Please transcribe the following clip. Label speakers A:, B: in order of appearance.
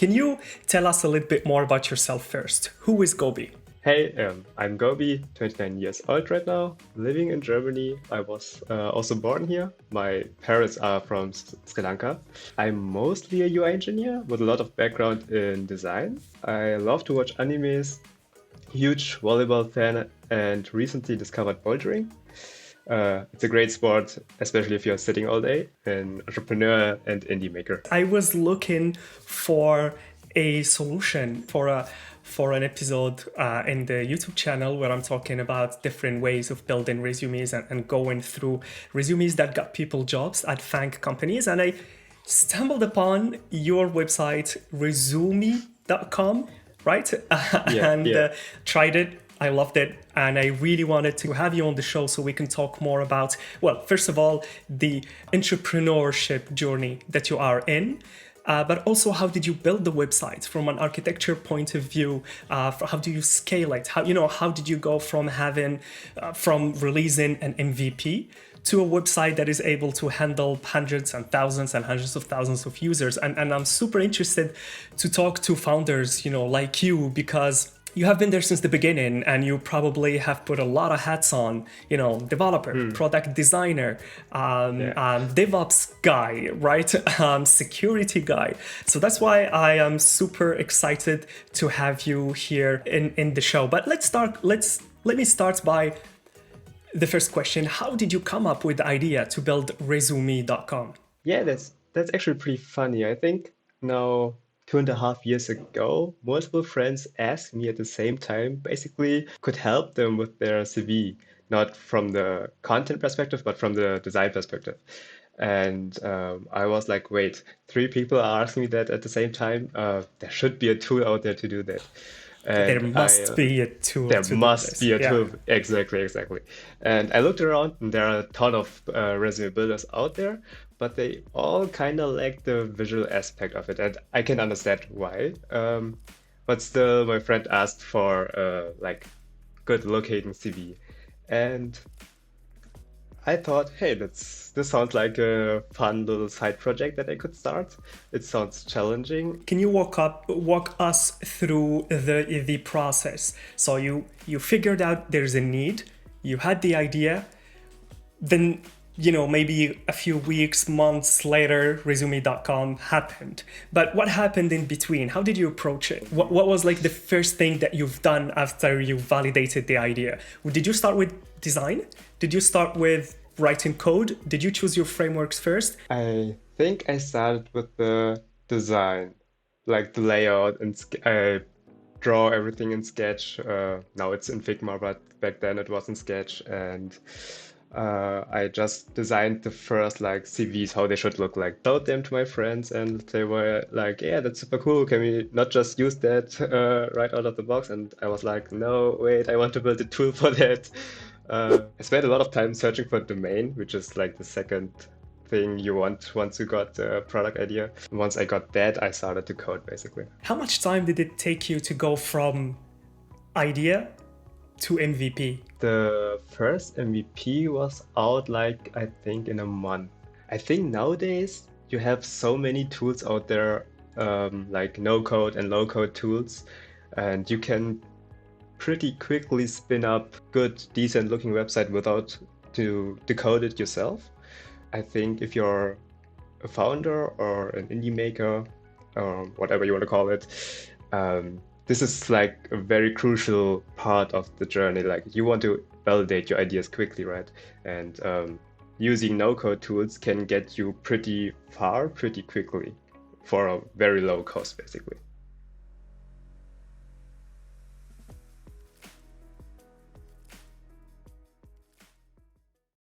A: Can you tell us a little bit more about yourself first? Who is Gobi?
B: Hey, I'm Gobi, 29 years old right now, living in Germany. I was also born here. My parents are from Sri Lanka. I'm mostly a UI engineer with a lot of background in design. I love to watch animes, huge volleyball fan, and recently discovered bouldering. It's a great sport, especially if you're sitting all day, an entrepreneur and indie maker.
A: I was looking for a solution for an episode in the YouTube channel where I'm talking about different ways of building resumes and going through resumes that got people jobs at FANG companies. And I stumbled upon your website, Resoume.com, right? and
B: yeah.
A: tried it. I loved it. And I really wanted to have you on the show so we can talk more about, well, first of all, the entrepreneurship journey that you are in. But also, how did you build the website from an architecture point of view? How do you scale it? How did you go from from releasing an MVP to a website that is able to handle hundreds and hundreds of thousands of users? And I'm super interested to talk to founders, like you, because you have been there since the beginning and you probably have put a lot of hats on, developer, product designer, DevOps guy, right? Security guy. So that's why I am super excited to have you here in the show. But let me start by the first question. How did you come up with the idea to build Resoume.com?
B: Yeah, that's actually pretty funny. I think now 2.5 years ago, multiple friends asked me at the same time, basically could help them with their CV, not from the content perspective, but from the design perspective. And I was like, wait, three people are asking me that at the same time. There should be a tool out there to do that.
A: There
B: And
A: must be a tool
B: there
A: to do
B: must
A: this.
B: be a
A: Yeah.
B: tool. Exactly. And I looked around, and there are a ton of resume builders out there, but they all kind of lack the visual aspect of it, and I can understand why. But still, my friend asked for like good looking CV, and I thought, hey, this sounds like a fun little side project that I could start. It sounds challenging.
A: Can you walk us through the process? So you figured out there's a need, you had the idea, then maybe a few weeks, months later, resume.com happened. But what happened in between? How did you approach it? What was like the first thing that you've done after you validated the idea? Did you start with design? Did you start with writing code? Did you choose your frameworks first?
B: I think I started with the design, like the layout, and I draw everything in Sketch. Now it's in Figma, but back then it was in Sketch, and I just designed the first like CVs, how they should look like. Showed them to my friends, and they were like, "Yeah, that's super cool. Can we not just use that right out of the box?" And I was like, "No, wait, I want to build a tool for that." I spent a lot of time searching for domain, which is like the second thing you want once you got the product idea. And once I got that, I started to code basically.
A: How much time did it take you to go from idea to MVP?
B: The first MVP was out like I think in a month. I think nowadays you have so many tools out there, like no-code and low-code tools, and you can pretty quickly spin up good, decent looking website without to decode it yourself. I think if you're a founder or an indie maker, or whatever you want to call it, this is like a very crucial part of the journey. Like you want to validate your ideas quickly, right? And using no-code tools can get you pretty far, pretty quickly for a very low cost, basically.